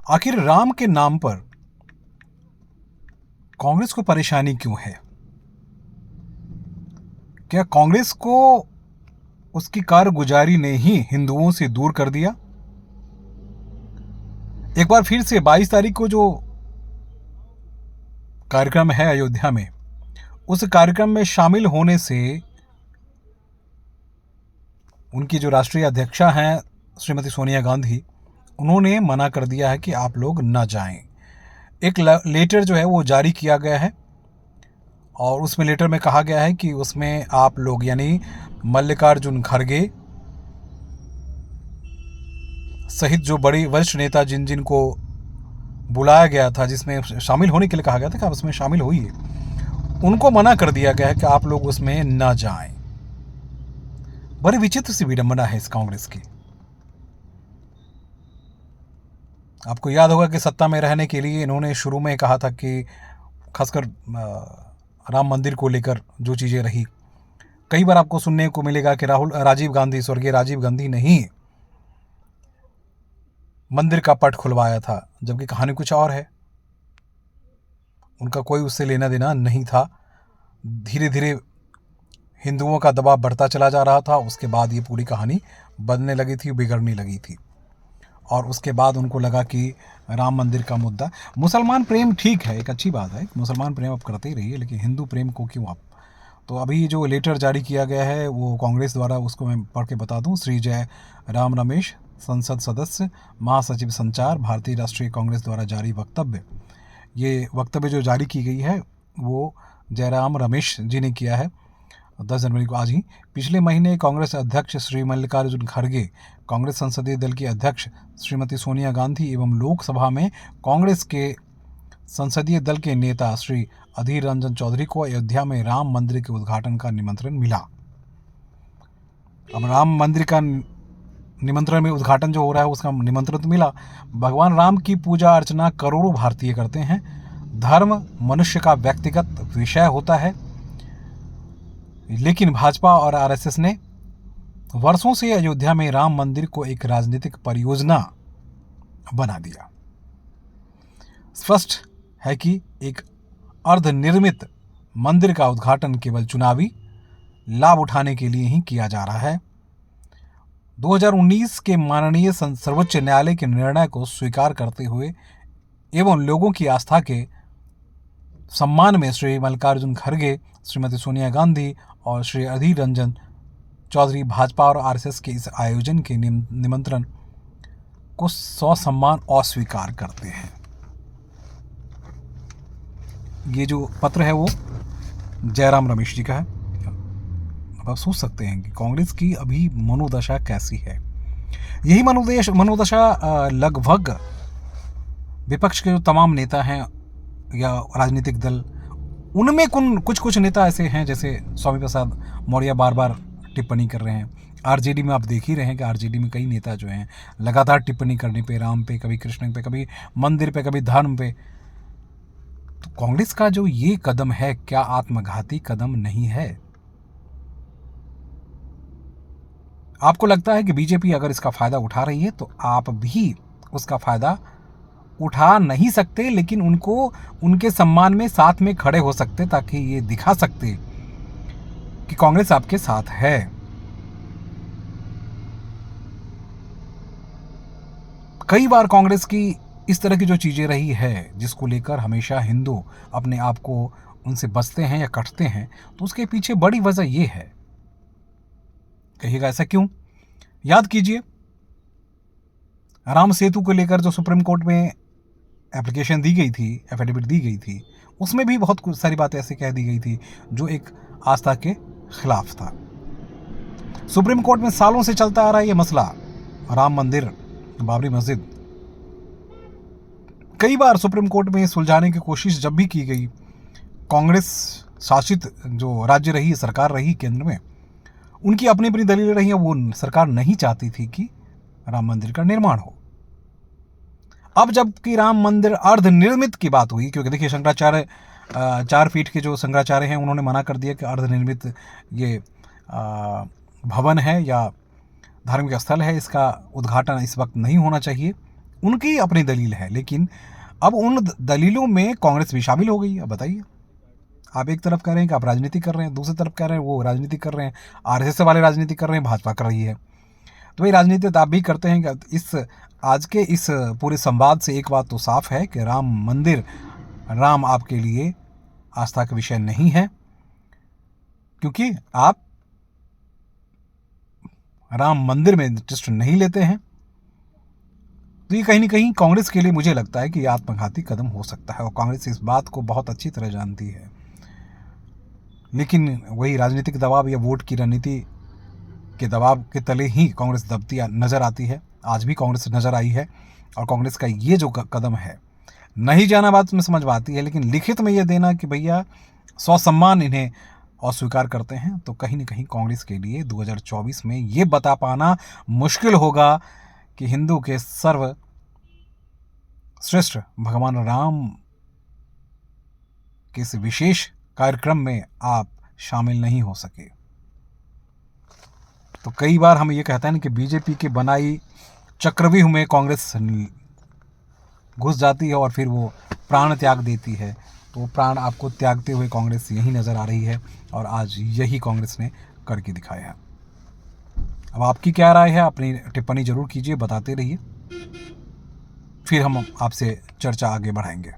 आखिर राम के नाम पर कांग्रेस को परेशानी क्यों है? क्या कांग्रेस को उसकी कारगुजारी ने ही हिंदुओं से दूर कर दिया? एक बार फिर से 22 तारीख को जो कार्यक्रम है अयोध्या में, उस कार्यक्रम में शामिल होने से उनकी जो राष्ट्रीय अध्यक्षा हैं श्रीमती सोनिया गांधी, उन्होंने मना कर दिया है कि आप लोग न जाएं। एक लेटर जो है वो जारी किया गया है और उसमें लेटर में कहा गया है कि उसमें आप लोग यानी मल्लिकार्जुन खड़गे सहित जो बड़ी वरिष्ठ नेता जिन जिन को बुलाया गया था, जिसमें शामिल होने के लिए कहा गया था कि आप उसमें शामिल होइए, उनको मना कर दिया गया है कि आप लोग उसमें न जाएं। बड़ी विचित्र सी विडंबना है इस कांग्रेस की। आपको याद होगा कि सत्ता में रहने के लिए इन्होंने शुरू में कहा था कि खासकर राम मंदिर को लेकर जो चीज़ें रही, कई बार आपको सुनने को मिलेगा कि स्वर्गीय राजीव गांधी ने ही मंदिर का पट खुलवाया था, जबकि कहानी कुछ और है। उनका कोई उससे लेना देना नहीं था। धीरे धीरे हिंदुओं का दबाव बढ़ता चला जा रहा था। उसके बाद ये पूरी कहानी बनने लगी थी, बिगड़ने लगी थी। और उसके बाद उनको लगा कि राम मंदिर का मुद्दा, मुसलमान प्रेम ठीक है, एक अच्छी बात है, मुसलमान प्रेम आप करते ही रहिए, लेकिन हिंदू प्रेम को क्यों आप। तो अभी जो लेटर जारी किया गया है वो कांग्रेस द्वारा, उसको मैं पढ़ के बता दूं। श्री जय राम रमेश, संसद सदस्य, महासचिव संचार, भारतीय राष्ट्रीय कांग्रेस द्वारा जारी वक्तव्य। ये वक्तव्य जो जारी की गई है वो जयराम रमेश जी ने किया है 10 जनवरी को, आज ही। पिछले महीने कांग्रेस अध्यक्ष श्री मल्लिकार्जुन खड़गे, कांग्रेस संसदीय दल की अध्यक्ष श्रीमती सोनिया गांधी एवं लोकसभा में कांग्रेस के संसदीय दल के नेता श्री अधीर रंजन चौधरी को अयोध्या में राम मंदिर के उद्घाटन का निमंत्रण मिला। अब राम मंदिर का निमंत्रण में उद्घाटन जो हो रहा है उसका निमंत्रण तो मिला। भगवान राम की पूजा अर्चना करोड़ों भारतीय करते हैं। धर्म मनुष्य का व्यक्तिगत विषय होता है, लेकिन भाजपा और आरएसएस ने वर्षों से अयोध्या में राम मंदिर को एक राजनीतिक परियोजना बना दिया। स्पष्ट है कि एक अर्धनिर्मित मंदिर का उद्घाटन केवल चुनावी लाभ उठाने के लिए ही किया जा रहा है। 2019 के माननीय सर्वोच्च न्यायालय के निर्णय को स्वीकार करते हुए एवं लोगों की आस्था के सम्मान में श्री मल्लिकार्जुन खड़गे, श्रीमती सोनिया गांधी और श्री अधीर रंजन चौधरी भाजपा और आरएसएस के इस आयोजन के निमंत्रण को ससम्मान अस्वीकार करते हैं। ये जो पत्र है वो जयराम रमेश जी का है। अब आप सोच सकते हैं कि कांग्रेस की अभी मनोदशा कैसी है। यही मनोदशा लगभग विपक्ष के जो तमाम नेता हैं या राजनीतिक दल, उनमें कुछ नेता ऐसे हैं, जैसे स्वामी प्रसाद मौर्य बार बार टिप्पणी कर रहे हैं। आरजेडी में आप देख ही रहे हैं कि आरजेडी में कई नेता जो हैं लगातार टिप्पणी करने पे, राम पे, कभी कृष्ण पे, कभी मंदिर पे, कभी धर्म पे। तो कांग्रेस का जो ये कदम है, क्या आत्मघाती कदम नहीं है? आपको लगता है कि बीजेपी अगर इसका फायदा उठा रही है तो आप भी उसका फायदा उठा नहीं सकते, लेकिन उनको उनके सम्मान में साथ में खड़े हो सकते, ताकि ये दिखा सकते कि कांग्रेस आपके साथ है। कई बार कांग्रेस की इस तरह की जो चीजें रही है, जिसको लेकर हमेशा हिंदू अपने आप को उनसे बचते हैं या कटते हैं, तो उसके पीछे बड़ी वजह यह है। कहिएगा ऐसा क्यों? याद कीजिए, राम सेतु को लेकर जो सुप्रीम कोर्ट में एप्लीकेशन दी गई थी, एफिडेविट दी गई थी, उसमें भी बहुत कुछ सारी बातें ऐसे कह दी गई थी जो एक आस्था के खिलाफ था। सुप्रीम कोर्ट में सालों से चलता आ रहा है ये मसला, राम मंदिर, बाबरी मस्जिद। कई बार सुप्रीम कोर्ट में सुलझाने की कोशिश जब भी की गई, कांग्रेस शासित जो राज्य रही, सरकार रही केंद्र में, उनकी अपनी अपनी दलीलें रही हैं। वो सरकार नहीं चाहती थी कि राम मंदिर का निर्माण हो। अब जबकि राम मंदिर अर्धनिर्मित की बात हुई, क्योंकि देखिए शंकराचार्य 4 फीट के जो शंकराचार्य हैं उन्होंने मना कर दिया कि अर्धनिर्मित ये भवन है या धार्मिक स्थल है, इसका उद्घाटन इस वक्त नहीं होना चाहिए। उनकी अपनी दलील है, लेकिन अब उन दलीलों में कांग्रेस भी शामिल हो गई है। अब बताइए, आप एक तरफ कह रहे हैं कि आप राजनीति कर रहे हैं, दूसरी तरफ कह रहे हैं वो राजनीति कर रहे हैं, आरएसएस वाले राजनीति कर रहे हैं, भाजपा कर रही है। तो भाई राजनीति तो आप भी करते हैं कि इस आज के इस पूरे संवाद से एक बात तो साफ है कि राम मंदिर, राम आपके लिए आस्था का विषय नहीं है, क्योंकि आप राम मंदिर में इंटरेस्ट नहीं लेते हैं। तो ये कहीं ना कहीं कांग्रेस के लिए मुझे लगता है कि आत्मघाती कदम हो सकता है, और कांग्रेस इस बात को बहुत अच्छी तरह जानती है। लेकिन वही राजनीतिक दबाव या वोट की रणनीति के दबाव के तले ही कांग्रेस दबती नजर आती है। आज भी कांग्रेस नजर आई है, और कांग्रेस का ये जो कदम है, नहीं जाना बात में समझ में आती है, लेकिन लिखित में ये देना कि भैया स्वसम्मान इन्हें अस्वीकार करते हैं, तो कहीं ना कहीं कांग्रेस के लिए 2024 में ये बता पाना मुश्किल होगा कि हिंदू के सर्वश्रेष्ठ भगवान राम के इस विशेष कार्यक्रम में आप शामिल नहीं हो सके। तो कई बार हम ये कहते हैं कि बीजेपी के बनाई चक्रव्यूह में कांग्रेस घुस जाती है और फिर वो प्राण त्याग देती है। तो वो प्राण आपको त्यागते हुए कांग्रेस यही नज़र आ रही है, और आज यही कांग्रेस ने करके दिखाया है। अब आपकी क्या राय है, अपनी टिप्पणी जरूर कीजिए, बताते रहिए, फिर हम आपसे चर्चा आगे बढ़ाएंगे।